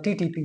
TTP।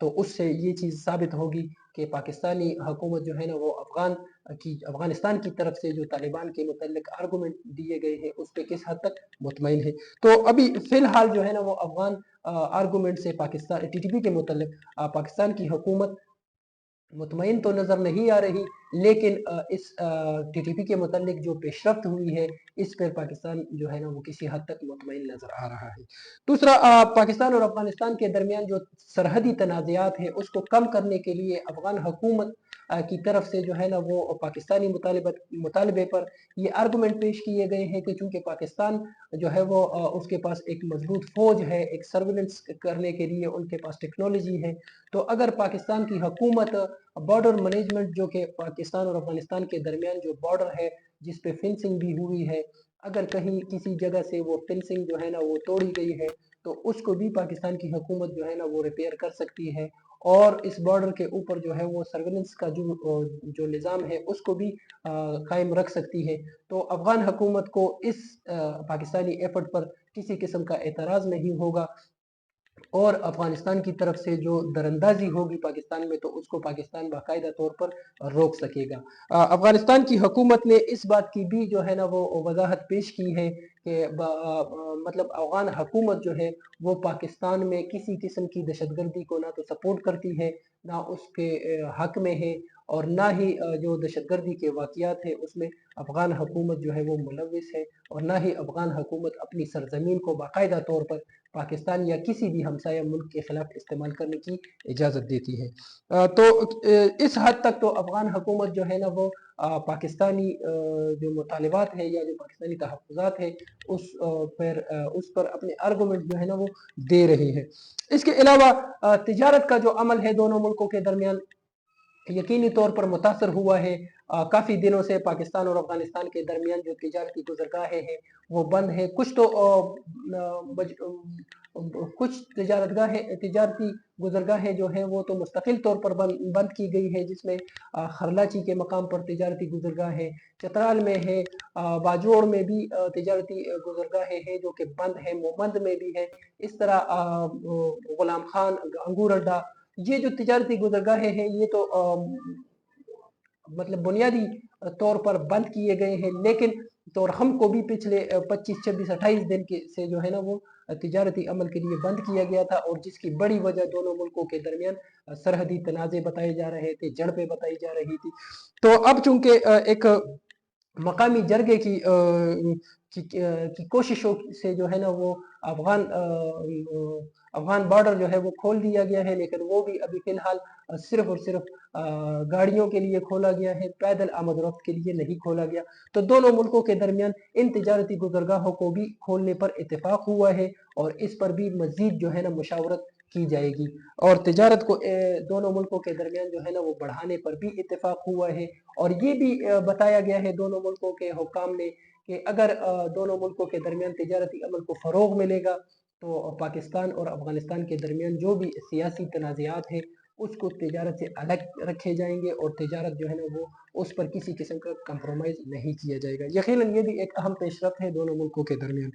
تو اس سے یہ چیز ثابت ہوگی کہ پاکستانی حکومت جو ہے نا وہ افغانستان کی طرف سے جو طالبان کے متعلق آرگومنٹ دیے گئے ہیں اس پہ کس حد تک مطمئن ہے۔ تو ابھی فی الحال جو ہے نا وہ افغان آرگومنٹ سے پاکستان ٹی ٹی پی کے متعلق پاکستان کی حکومت مطمئن تو نظر نہیں آ رہی، لیکن اس ٹی ٹی پی کے متعلق جو پیش رفت ہوئی ہے اس پر پاکستان جو ہے نا وہ کسی حد تک مطمئن نظر آ رہا ہے۔ دوسرا، پاکستان اور افغانستان کے درمیان جو سرحدی تنازعات ہیں اس کو کم کرنے کے لیے افغان حکومت کی طرف سے جو ہے نا وہ پاکستانی مطالبے پر یہ آرگومنٹ پیش کیے گئے ہیں کہ چونکہ پاکستان جو ہے وہ اس کے پاس ایک مضبوط فوج ہے، ایک سرویلنس کرنے کے لیے ان کے پاس ٹیکنالوجی ہے، تو اگر پاکستان کی حکومت بارڈر مینجمنٹ جو کہ پاکستان اور افغانستان کے درمیان جو بارڈر ہے جس پہ فنسنگ بھی ہوئی ہے، اگر کہیں کسی جگہ سے وہ فنسنگ جو ہے نا وہ توڑی گئی ہے تو اس کو بھی پاکستان کی حکومت جو ہے نا وہ ریپیئر کر سکتی ہے، اور اس بارڈر کے اوپر جو ہے وہ سرویلنس کا جو نظام ہے اس کو بھی قائم رکھ سکتی ہے۔ تو افغان حکومت کو اس پاکستانی ایفرٹ پر کسی قسم کا اعتراض نہیں ہوگا، اور افغانستان کی طرف سے جو دراندازی ہوگی پاکستان میں تو اس کو پاکستان باقاعدہ طور پر روک سکے گا۔ افغانستان کی حکومت نے اس بات کی بھی جو ہے نا وہ وضاحت پیش کی ہے کہ مطلب افغان حکومت جو ہے وہ پاکستان میں کسی قسم کی دہشت گردی کو نہ تو سپورٹ کرتی ہے، نہ اس کے حق میں ہے، اور نہ ہی جو دہشت گردی کے واقعات ہیں اس میں افغان حکومت جو ہے وہ ملوث ہے، اور نہ ہی افغان حکومت اپنی سرزمین کو باقاعدہ طور پر پاکستان یا کسی بھی ہمسایہ ملک کے خلاف استعمال کرنے کی اجازت دیتی ہے۔ تو اس حد تک تو افغان حکومت جو ہے نا وہ پاکستانی جو مطالبات ہیں یا جو پاکستانی تحفظات ہیں اس پر اپنے آرگومنٹ جو ہے نا وہ دے رہی ہے۔ اس کے علاوہ تجارت کا جو عمل ہے دونوں ملکوں کے درمیان یقینی طور پر متاثر ہوا ہے۔ کافی دنوں سے پاکستان اور افغانستان کے درمیان جو تجارتی گزرگاہیں ہیں وہ بند ہیں، کچھ تجارتی گزرگاہیں جو ہیں وہ تو مستقل طور پر بند کی گئی ہے، جس میں خرلاچی کے مقام پر تجارتی گزرگاہ ہے، چترال میں ہے، باجوڑ میں بھی تجارتی گزرگاہیں ہیں جو کہ بند ہیں، مومند میں بھی ہے، اس طرح غلام خان انگور اڈا، یہ جو تجارتی گزرگاہیں ہیں یہ تو مطلب بنیادی طور پر بند کیے گئے ہیں، لیکن ہم کو بھی پچھلے 25 26 28 دن سے جو ہے نا وہ تجارتی عمل کے لیے بند کیا گیا تھا، اور جس کی بڑی وجہ دونوں ملکوں کے درمیان سرحدی تنازع بتائے جا رہے تھے، جھڑپیں بتائی جا رہی تھی۔ تو اب چونکہ ایک مقامی جرگے کی کوششوں سے جو ہے نا وہ افغان بارڈر جو ہے وہ کھول دیا گیا ہے، لیکن وہ بھی ابھی فی الحال صرف اور صرف گاڑیوں کے لیے کھولا گیا ہے، پیدل آمد و رفت کے لیے نہیں کھولا گیا۔ تو دونوں ملکوں کے درمیان ان تجارتی گزرگاہوں کو بھی کھولنے پر اتفاق ہوا ہے، اور اس پر بھی مزید جو ہے نا مشاورت کی جائے گی، اور تجارت کو دونوں ملکوں کے درمیان جو ہے نا وہ بڑھانے پر بھی اتفاق ہوا ہے۔ اور یہ بھی بتایا گیا ہے دونوں ملکوں کے حکام نے کہ اگر دونوں ملکوں کے درمیان تجارتی عمل کو فروغ ملے گا تو پاکستان اور افغانستان کے درمیان جو بھی سیاسی تنازعات ہیں اس کو تجارت سے الگ رکھے جائیں گے، اور تجارت جو ہے نا وہ اس پر کسی قسم کا کمپرومائز نہیں کیا جائے گا۔ یقیناً یہ بھی ایک اہم پیش رفت ہے دونوں ملکوں کے درمیان۔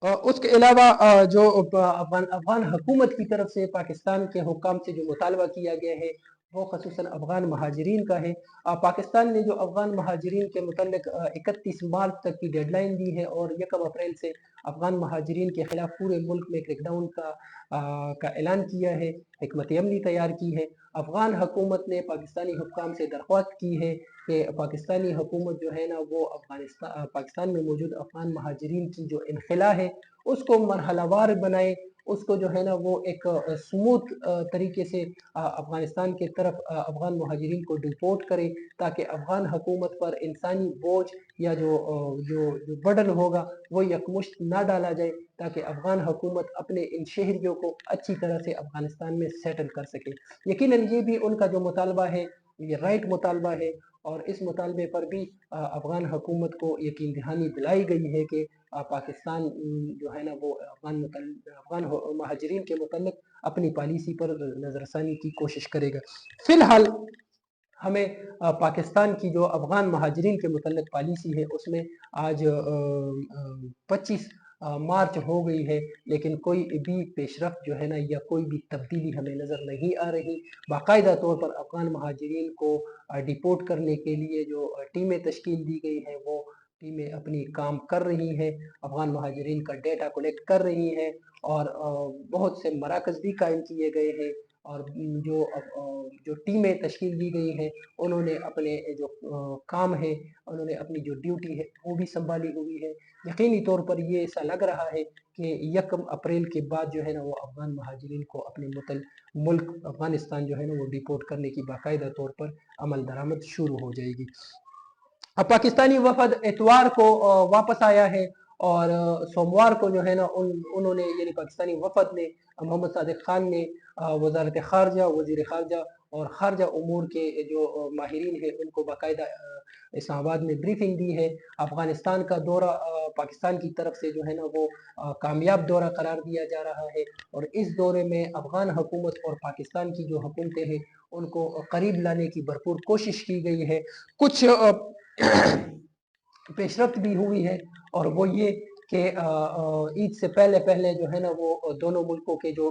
اس کے علاوہ جو افغان حکومت کی طرف سے پاکستان کے حکام سے جو مطالبہ کیا گیا ہے وہ خصوصاً افغان مہاجرین کا ہے۔ پاکستان نے جو افغان مہاجرین کے متعلق 31 مارچ تک کی ڈیڈ لائن دی ہے، اور 1 اپریل سے افغان مہاجرین کے خلاف پورے ملک میں کریک ڈاؤن کا اعلان کیا ہے، حکمت عملی تیار کی ہے۔ افغان حکومت نے پاکستانی حکام سے درخواست کی ہے کہ پاکستانی حکومت جو ہے نا وہ پاکستان میں موجود افغان مہاجرین کی جو انخلا ہے اس کو مرحلہ وار بنائے، اس کو جو ہے نا وہ ایک سموتھ طریقے سے افغانستان کے طرف افغان مہاجرین کو ڈپورٹ کرے، تاکہ افغان حکومت پر انسانی بوجھ یا جو برڈن ہوگا وہ یکمشت نہ ڈالا جائے، تاکہ افغان حکومت اپنے ان شہریوں کو اچھی طرح سے افغانستان میں سیٹل کر سکے۔ یقیناً یہ بھی ان کا جو مطالبہ ہے یہ رائٹ مطالبہ ہے، اور اس مطالبے پر بھی افغان حکومت کو یقین دہانی دلائی گئی ہے کہ پاکستان جو ہے نا وہ افغان مہاجرین کے متعلق اپنی پالیسی پر نظر ثانی کی کوشش کرے گا۔ فی الحال ہمیں پاکستان کی جو افغان مہاجرین کے متعلق پالیسی ہے اس میں آج 25 مارچ ہو گئی ہے لیکن کوئی بھی پیش رفت جو ہے نا یا کوئی بھی تبدیلی ہمیں نظر نہیں آ رہی. باقاعدہ طور پر افغان مہاجرین کو ڈپورٹ کرنے کے لیے جو ٹیمیں تشکیل دی گئی ہیں وہ ٹیمیں اپنی کام کر رہی ہیں، افغان مہاجرین کا ڈیٹا کلیکٹ کر رہی ہیں اور بہت سے مراکز بھی قائم کیے گئے ہیں اور جو ٹیمیں تشکیل دی گئی ہیں انہوں نے اپنے جو کام ہے، انہوں نے اپنی جو ڈیوٹی ہے وہ بھی سنبھالی ہوئی ہے. یقینی طور پر یہ ایسا لگ رہا ہے کہ 1 اپریل کے بعد جو ہے نا وہ افغان مہاجرین کو اپنے ملک افغانستان جو ہے نا وہ ڈپورٹ کرنے کی باقاعدہ طور پر عمل درآمد شروع ہو جائے گی. اب پاکستانی وفد اتوار کو واپس آیا ہے اور سوموار کو جو ہے نا انہوں نے یعنی پاکستانی وفد نے محمد صادق خان نے وزارت خارجہ، وزیر خارجہ اور خارجہ امور کے جو ماہرین ہیں ان کو باقاعدہ اسلام آباد میں بریفنگ دی ہے. افغانستان کا دورہ پاکستان کی طرف سے جو ہے نا وہ کامیاب دورہ قرار دیا جا رہا ہے اور اس دورے میں افغان حکومت اور پاکستان کی جو حکومتیں ہیں ان کو قریب لانے کی بھرپور کوشش کی گئی ہے. کچھ پیش رفت بھی ہوئی ہے اور وہ یہ کہ عید سے پہلے جو ہے نا وہ دونوں ملکوں کے جو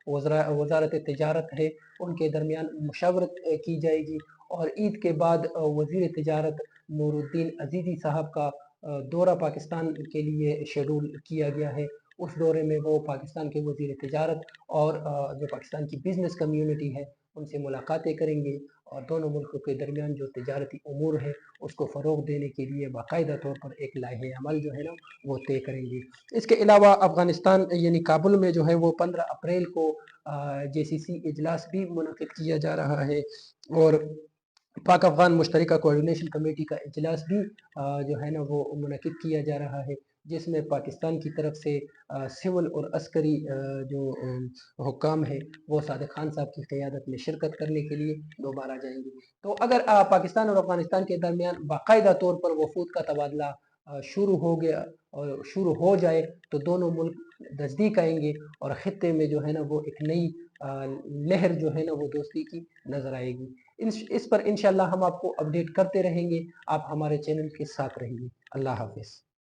وزارت تجارت ہے ان کے درمیان مشاورت کی جائے گی اور عید کے بعد وزیر تجارت نور الدین عزیزی صاحب کا دورہ پاکستان کے لیے شیڈول کیا گیا ہے. اس دورے میں وہ پاکستان کے وزیر تجارت اور جو پاکستان کی بزنس کمیونٹی ہے ان سے ملاقاتیں کریں گے اور دونوں ملکوں کے درمیان جو تجارتی امور ہے اس کو فروغ دینے کے لیے باقاعدہ طور پر ایک لائحہ عمل جو ہے نا وہ طے کریں گے. اس کے علاوہ افغانستان یعنی کابل میں جو ہے وہ 15 اپریل کو JCC اجلاس بھی منعقد کیا جا رہا ہے اور پاک افغان مشترکہ کوآرڈینیشن کمیٹی کا اجلاس بھی جو ہے نا وہ منعقد کیا جا رہا ہے جس میں پاکستان کی طرف سے سول اور عسکری جو حکام ہیں وہ صادق خان صاحب کی قیادت میں شرکت کرنے کے لیے دوبارہ جائیں گے. تو اگر پاکستان اور افغانستان کے درمیان باقاعدہ طور پر وفود کا تبادلہ شروع ہو گیا اور شروع ہو جائے تو دونوں ملک نزدیک آئیں گے اور خطے میں جو ہے نا وہ ایک نئی لہر جو ہے نا وہ دوستی کی نظر آئے گی. اس پر انشاءاللہ ہم آپ کو اپڈیٹ کرتے رہیں گے. آپ ہمارے چینل کے ساتھ رہیں گے. اللہ حافظ.